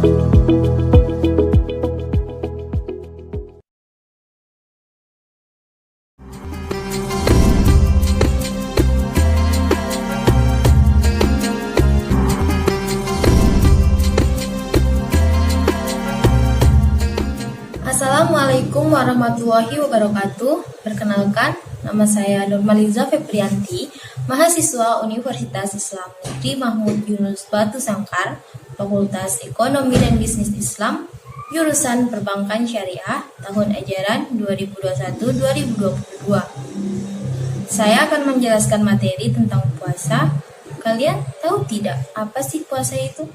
Assalamualaikum warahmatullahi wabarakatuh. Perkenalkan, nama saya Nurmaliza Febrianti, mahasiswa Universitas Islam Negeri Mahmud Yunus Batu Sangkar, Fakultas Ekonomi dan Bisnis Islam, jurusan Perbankan Syariah, tahun ajaran 2021-2022. Saya akan menjelaskan materi tentang puasa. Kalian tahu tidak apa sih puasa itu?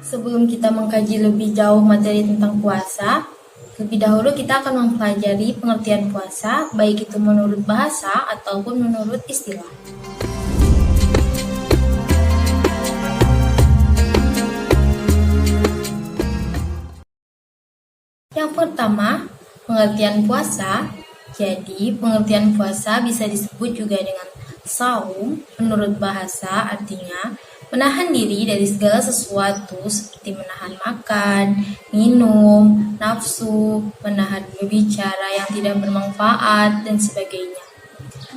Sebelum kita mengkaji lebih jauh materi tentang puasa, lebih dahulu kita akan mempelajari pengertian puasa, baik itu menurut bahasa ataupun menurut istilah. Yang pertama, pengertian puasa. Jadi, pengertian puasa bisa disebut juga dengan saum. Menurut bahasa, artinya menahan diri dari segala sesuatu seperti menahan makan, minum, nafsu, menahan berbicara yang tidak bermanfaat, dan sebagainya.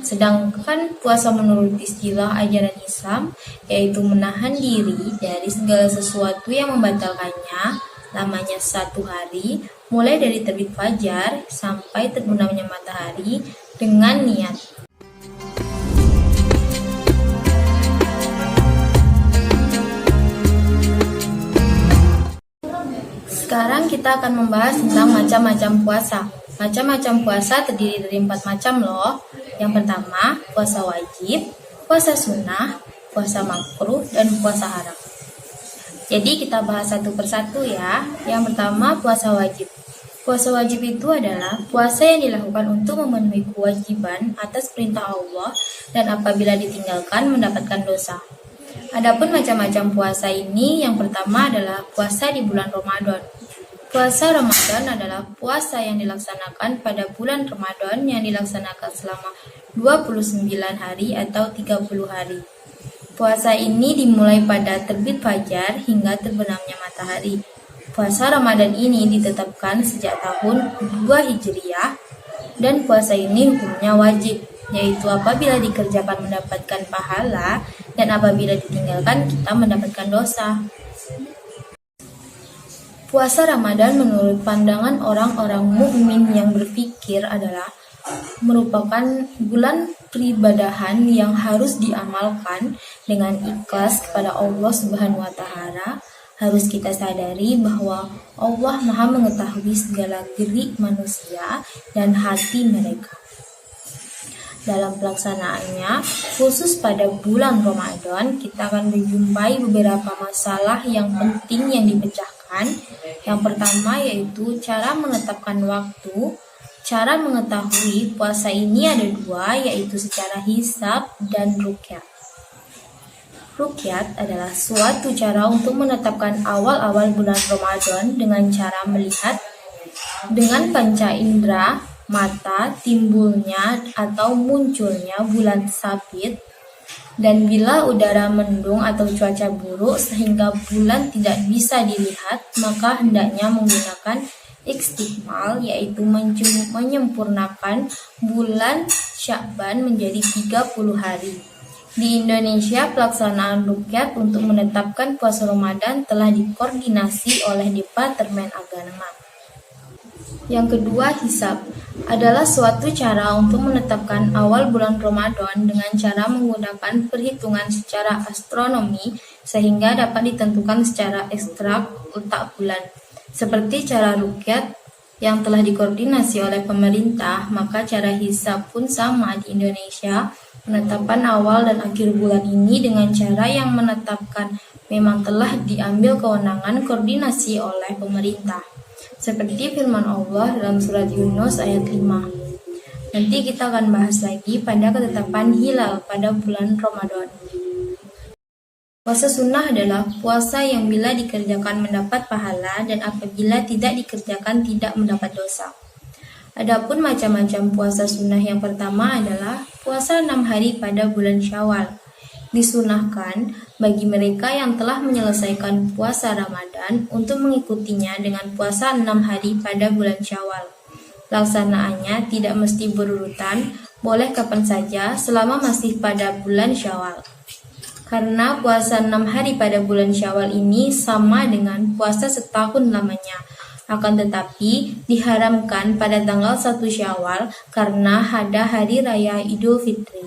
Sedangkan puasa menurut istilah ajaran Islam, yaitu menahan diri dari segala sesuatu yang membatalkannya, lamanya 1 hari, mulai dari terbit fajar sampai terbenamnya matahari dengan niat. Sekarang kita akan membahas tentang macam-macam puasa. Macam-macam puasa terdiri dari 4 macam loh. Yang pertama, puasa wajib, puasa sunnah, puasa makruh, dan puasa haram. Jadi kita bahas satu persatu ya. Yang pertama, puasa wajib. Puasa wajib itu adalah puasa yang dilakukan untuk memenuhi kewajiban atas perintah Allah dan apabila ditinggalkan mendapatkan dosa. Adapun macam-macam puasa ini, yang pertama adalah puasa di bulan Ramadan. Puasa Ramadan adalah puasa yang dilaksanakan pada bulan Ramadan yang dilaksanakan selama 29 hari atau 30 hari. Puasa ini dimulai pada terbit fajar hingga terbenamnya matahari. Puasa Ramadan ini ditetapkan sejak tahun 2 Hijriah dan puasa ini hukumnya wajib, yaitu apabila dikerjakan mendapatkan pahala dan apabila ditinggalkan kita mendapatkan dosa. Puasa Ramadan menurut pandangan orang-orang mukmin yang berpikir adalah merupakan bulan peribadahan yang harus diamalkan dengan ikhlas kepada Allah Subhanahu wa Ta'ala. Harus kita sadari bahwa Allah Maha mengetahui segala gerik manusia dan hati mereka. Dalam pelaksanaannya, khusus pada bulan Ramadan, kita akan menjumpai beberapa masalah yang penting yang dipecahkan. Yang pertama yaitu cara menetapkan waktu. Cara mengetahui puasa ini ada 2, yaitu secara hisab dan ruqyat. Ruqyat adalah suatu cara untuk menetapkan awal-awal bulan Ramadan dengan cara melihat dengan panca indera mata timbulnya atau munculnya bulan sabit, dan bila udara mendung atau cuaca buruk sehingga bulan tidak bisa dilihat, maka hendaknya menggunakan istiqmal, yaitu menyempurnakan bulan Sya'ban menjadi 30 hari. Di Indonesia, pelaksanaan ruqyat untuk menetapkan puasa Ramadan telah dikoordinasi oleh Departemen Agama. Yang kedua, hisab adalah suatu cara untuk menetapkan awal bulan Ramadan dengan cara menggunakan perhitungan secara astronomi sehingga dapat ditentukan secara ekstrak letak bulan. Seperti cara ruqyat yang telah dikoordinasi oleh pemerintah, maka cara hisab pun sama di Indonesia. Penetapan awal dan akhir bulan ini dengan cara yang menetapkan memang telah diambil kewenangan koordinasi oleh pemerintah. Seperti firman Allah dalam surat Yunus ayat 5. Nanti kita akan bahas lagi pada ketetapan hilal pada bulan Ramadan. Puasa sunnah adalah puasa yang bila dikerjakan mendapat pahala dan apabila tidak dikerjakan tidak mendapat dosa. Adapun macam-macam puasa sunnah yang pertama adalah puasa 6 hari pada bulan Syawal. Disunahkan bagi mereka yang telah menyelesaikan puasa Ramadan untuk mengikutinya dengan puasa 6 hari pada bulan Syawal. Laksanaannya tidak mesti berurutan, boleh kapan saja selama masih pada bulan Syawal. Karena puasa 6 hari pada bulan Syawal ini sama dengan puasa setahun lamanya. Akan tetapi diharamkan pada tanggal 1 Syawal karena ada hari raya Idul Fitri.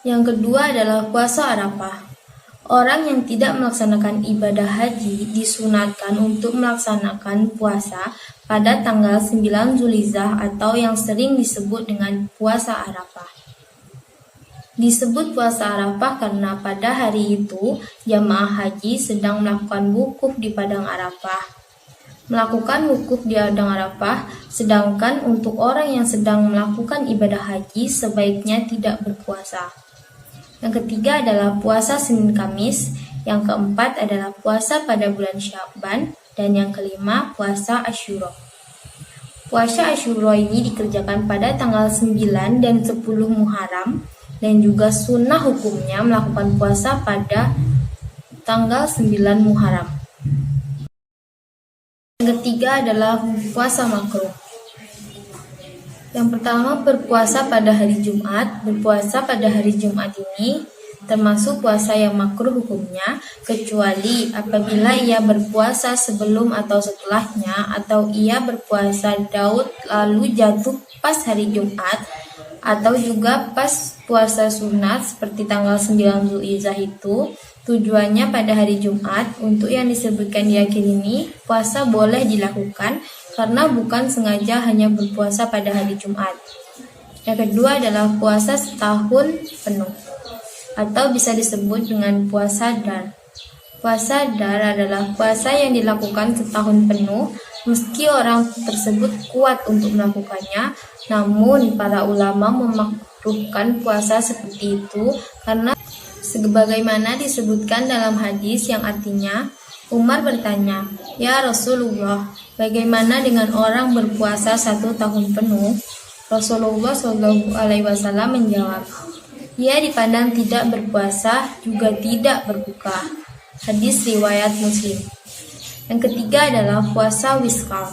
Yang kedua adalah puasa Arafah. Orang yang tidak melaksanakan ibadah haji disunatkan untuk melaksanakan puasa pada tanggal 9 Zulhijjah atau yang sering disebut dengan puasa Arafah. Disebut puasa Arafah karena pada hari itu jamaah haji sedang melakukan wukuf di padang Arafah. Melakukan wukuf di padang Arafah, sedangkan untuk orang yang sedang melakukan ibadah haji sebaiknya tidak berpuasa. Yang ketiga adalah puasa Senin Kamis, yang keempat adalah puasa pada bulan Sya'ban, dan yang kelima puasa Asyura. Puasa Asyura ini dikerjakan pada tanggal 9 dan 10 Muharram, dan juga sunnah hukumnya melakukan puasa pada tanggal 9 Muharram. Yang ketiga adalah puasa makruh. Yang pertama, berpuasa pada hari Jumat. Berpuasa pada hari Jumat ini termasuk puasa yang makruh hukumnya, kecuali apabila ia berpuasa sebelum atau setelahnya, atau ia berpuasa Daud lalu jatuh pas hari Jumat, atau juga pas puasa sunat seperti tanggal 9 Zulhijjah itu tujuannya pada hari Jumat. Untuk yang disebutkan di akhir ini, puasa boleh dilakukan karena bukan sengaja hanya berpuasa pada hari Jumat. Yang kedua adalah puasa setahun penuh, atau bisa disebut dengan puasa dar. Puasa dar adalah puasa yang dilakukan setahun penuh, meski orang tersebut kuat untuk melakukannya, namun para ulama memakruhkan puasa seperti itu karena sebagaimana disebutkan dalam hadis yang artinya, Umar bertanya, "Ya Rasulullah, bagaimana dengan orang berpuasa 1 tahun penuh?" Rasulullah SAW menjawab, "Ia dipandang tidak berpuasa, juga tidak berbuka." Hadis riwayat Muslim. Yang ketiga adalah puasa Wishal.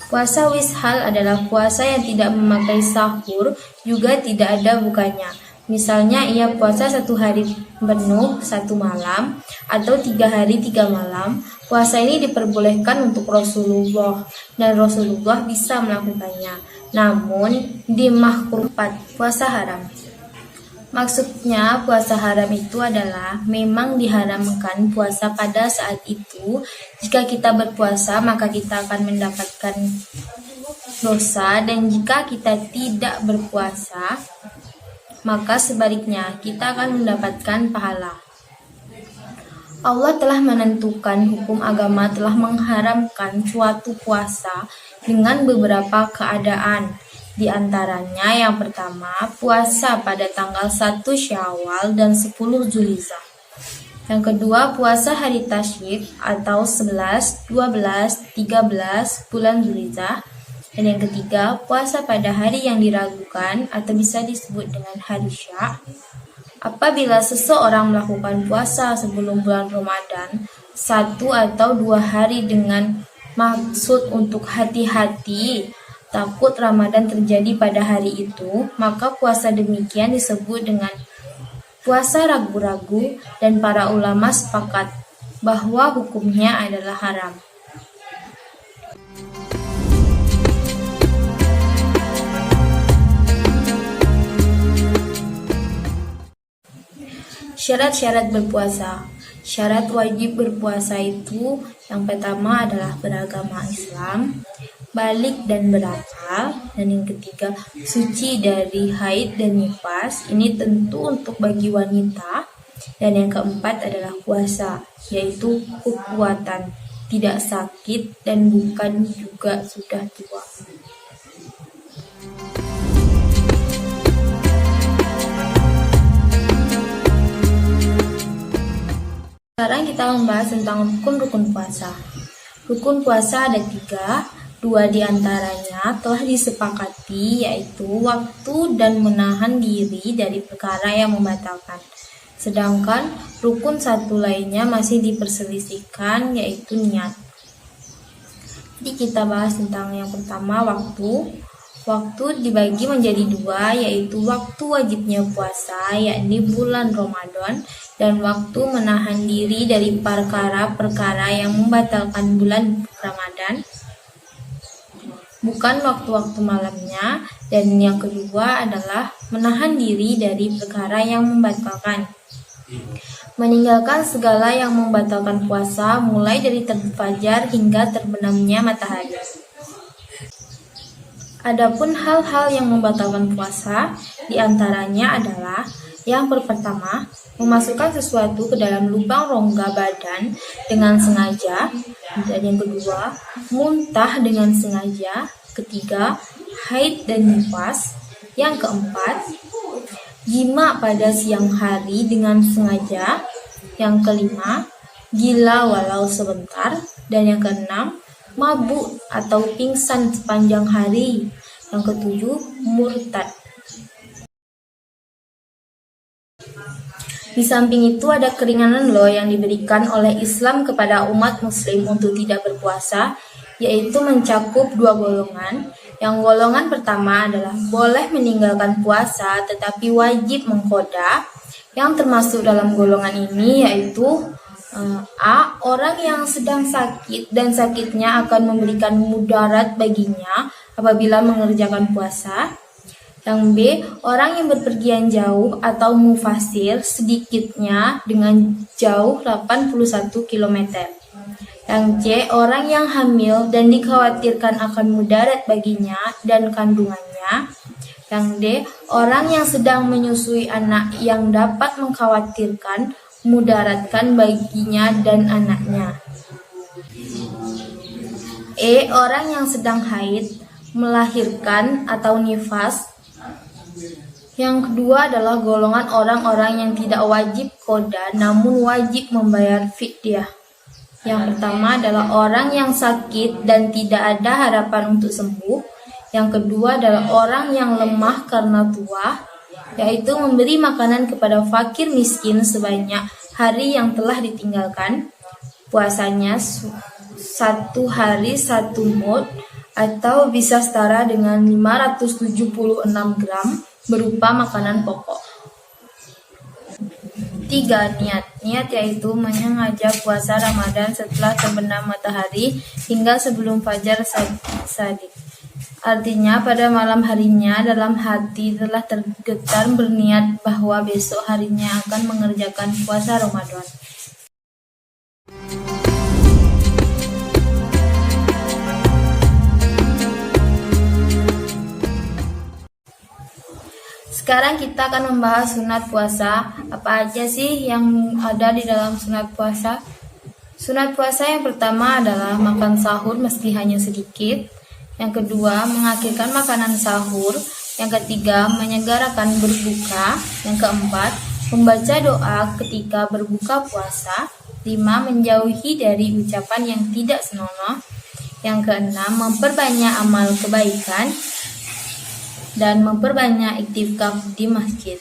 Puasa Wishal adalah puasa yang tidak memakai sahur, juga tidak ada bukanya. Misalnya ia puasa 1 hari penuh 1 malam atau 3 hari 3 malam. Puasa ini diperbolehkan untuk Rasulullah dan Rasulullah bisa melakukannya. Namun dimakruhkan puasa haram. Maksudnya puasa haram itu adalah memang diharamkan puasa pada saat itu. Jika kita berpuasa maka kita akan mendapatkan dosa, dan jika kita tidak berpuasa maka sebaliknya kita akan mendapatkan pahala. Allah telah menentukan hukum agama telah mengharamkan suatu puasa dengan beberapa keadaan. Di antaranya yang pertama, puasa pada tanggal 1 Syawal dan 10 Zulhijjah. Yang kedua, puasa hari Tasyrik atau 11, 12, 13 bulan Zulhijjah. Dan yang ketiga, puasa pada hari yang diragukan atau bisa disebut dengan hari Syak. Apabila seseorang melakukan puasa sebelum bulan Ramadan 1 atau 2 hari dengan maksud untuk hati-hati takut Ramadan terjadi pada hari itu, maka puasa demikian disebut dengan puasa ragu-ragu, dan para ulama sepakat bahwa hukumnya adalah haram. Syarat-syarat berpuasa. Syarat wajib berpuasa itu yang pertama adalah beragama Islam, balik dan berakal, dan yang ketiga suci dari haid dan nifas. Ini tentu untuk bagi wanita. Dan yang keempat adalah puasa, yaitu kekuatan, tidak sakit dan bukan juga sudah tua. Sekarang kita membahas tentang rukun-rukun puasa. Rukun puasa ada 3. Dua di antaranya telah disepakati, yaitu waktu dan menahan diri dari perkara yang membatalkan. Sedangkan rukun satu lainnya masih diperselisihkan, yaitu niat. Jadi kita bahas tentang yang pertama, waktu. Waktu dibagi menjadi dua, yaitu waktu wajibnya puasa, yakni bulan Ramadan, dan waktu menahan diri dari perkara-perkara yang membatalkan bulan Ramadan, bukan waktu-waktu malamnya. Dan yang kedua adalah menahan diri dari perkara yang membatalkan, meninggalkan segala yang membatalkan puasa, mulai dari terbit fajar hingga terbenamnya matahari. Adapun hal-hal yang membatalkan puasa diantaranya adalah yang pertama, memasukkan sesuatu ke dalam lubang rongga badan dengan sengaja, dan yang kedua, muntah dengan sengaja, ketiga, haid dan nifas, yang keempat, jima pada siang hari dengan sengaja, yang kelima, gila walau sebentar, dan yang keenam, mabuk atau pingsan sepanjang hari. Yang ketujuh, murtad. Di samping itu ada keringanan loh yang diberikan oleh Islam kepada umat muslim untuk tidak berpuasa, yaitu mencakup dua golongan. Yang golongan pertama adalah boleh meninggalkan puasa tetapi wajib mengqadha. Yang termasuk dalam golongan ini yaitu A. Orang yang sedang sakit dan sakitnya akan memberikan mudarat baginya apabila mengerjakan puasa. Yang B. Orang yang berpergian jauh atau mufasir sedikitnya dengan jauh 81 km. Yang C. Orang yang hamil dan dikhawatirkan akan mudarat baginya dan kandungannya. Yang D. Orang yang sedang menyusui anak yang dapat mengkhawatirkan mudaratkan baginya dan anaknya. E. Orang yang sedang haid, melahirkan atau nifas. Yang kedua adalah golongan orang-orang yang tidak wajib qadha namun wajib membayar fidyah. Yang pertama adalah orang yang sakit dan tidak ada harapan untuk sembuh. Yang kedua adalah orang yang lemah karena tua, yaitu memberi makanan kepada fakir miskin sebanyak hari yang telah ditinggalkan puasanya 1 hari 1 mud, atau bisa setara dengan 576 gram berupa makanan pokok. 3. Niat yaitu menyengaja puasa Ramadan setelah terbenam matahari hingga sebelum fajar shadiq. Artinya pada malam harinya dalam hati telah tergetar berniat bahwa besok harinya akan mengerjakan puasa Ramadan. Sekarang kita akan membahas sunat puasa. Apa aja sih yang ada di dalam sunat puasa? Sunat puasa yang pertama adalah makan sahur meski hanya sedikit. Yang kedua, mengakhirkan makanan sahur. Yang ketiga, menyegarakan berbuka. Yang keempat, membaca doa ketika berbuka puasa. 5. Menjauhi dari ucapan yang tidak senonoh. Yang keenam, memperbanyak amal kebaikan dan memperbanyak iktikaf di masjid.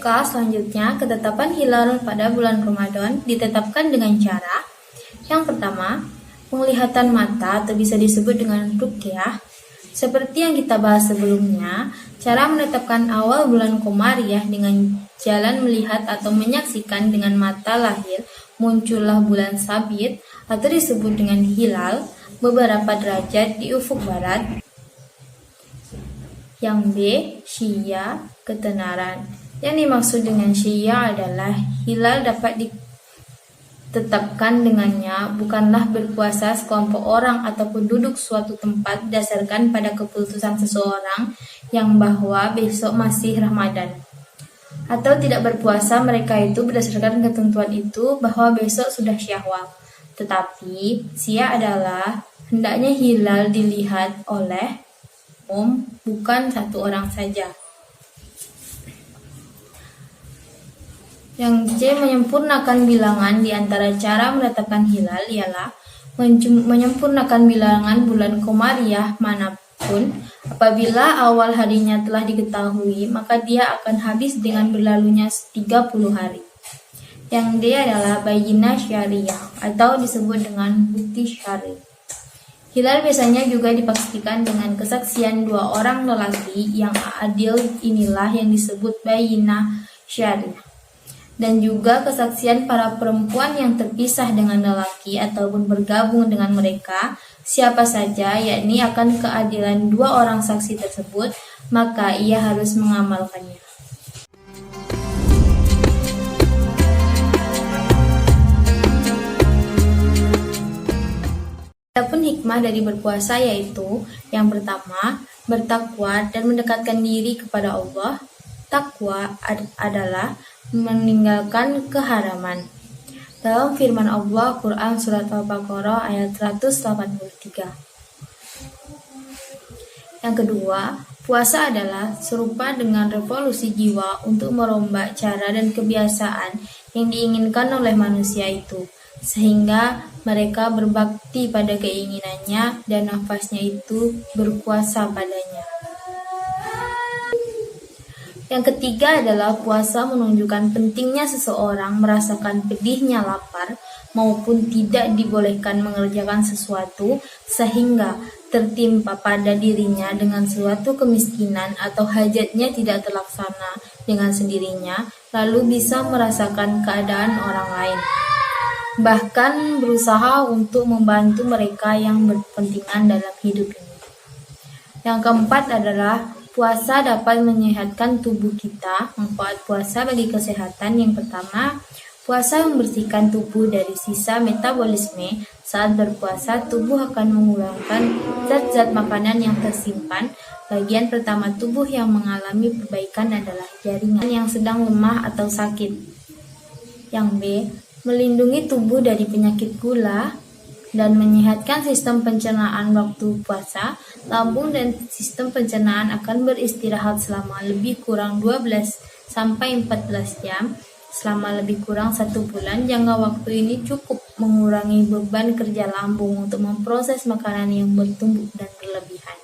Selanjutnya, ketetapan hilal pada bulan Ramadan ditetapkan dengan cara yang pertama, penglihatan mata atau bisa disebut dengan ruqyah. Seperti yang kita bahas sebelumnya, cara menetapkan awal bulan Qomariyah dengan jalan melihat atau menyaksikan dengan mata lahir muncullah bulan sabit atau disebut dengan hilal beberapa derajat di ufuk barat. Yang B, syia, ketenaran. Yang dimaksud dengan syia adalah hilal dapat ditetapkan dengannya bukanlah berpuasa sekelompok orang atau penduduk suatu tempat berdasarkan pada keputusan seseorang yang bahwa besok masih Ramadan, atau tidak berpuasa mereka itu berdasarkan ketentuan itu bahwa besok sudah Syawal. Tetapi syia adalah hendaknya hilal dilihat oleh bukan satu orang saja. Yang C. Menyempurnakan bilangan. Di antara cara menetapkan hilal ialah menyempurnakan bilangan bulan komariah manapun. Apabila awal harinya telah diketahui, maka dia akan habis dengan berlalunya 30 hari. Yang D adalah bayyinah syariah atau disebut dengan bukti syar'i. Hilal biasanya juga dipastikan dengan kesaksian 2 orang lelaki yang adil, inilah yang disebut bayyinah syariah. Dan juga kesaksian para perempuan yang terpisah dengan lelaki ataupun bergabung dengan mereka, siapa saja, yakni akan keadilan 2 orang saksi tersebut, maka ia harus mengamalkannya. Adapun hikmah dari berpuasa yaitu yang pertama, bertakwa dan mendekatkan diri kepada Allah. Takwa adalah meninggalkan keharaman. Dalam firman Allah Quran Surat Al-Baqarah ayat 183. Yang kedua, puasa adalah serupa dengan revolusi jiwa untuk merombak cara dan kebiasaan yang diinginkan oleh manusia itu, sehingga mereka berbakti pada keinginannya dan nafasnya itu berkuasa padanya. Yang ketiga adalah puasa menunjukkan pentingnya seseorang merasakan pedihnya lapar maupun tidak dibolehkan mengerjakan sesuatu sehingga tertimpa pada dirinya dengan suatu kemiskinan atau hajatnya tidak terlaksana dengan sendirinya, lalu bisa merasakan keadaan orang lain. Bahkan berusaha untuk membantu mereka yang berkepentingan dalam hidup ini. Yang keempat adalah puasa dapat menyehatkan tubuh kita. Manfaat puasa bagi kesehatan yang pertama, puasa membersihkan tubuh dari sisa metabolisme. Saat berpuasa, tubuh akan mengurangkan zat-zat makanan yang tersimpan. Bagian pertama tubuh yang mengalami perbaikan adalah jaringan yang sedang lemah atau sakit. Yang B, melindungi tubuh dari penyakit gula dan menyehatkan sistem pencernaan waktu puasa. Lambung dan sistem pencernaan akan beristirahat selama lebih kurang 12 sampai 14 jam selama lebih kurang 1 bulan. Jangka waktu ini cukup mengurangi beban kerja lambung untuk memproses makanan yang bertumbuk dan berlebihan.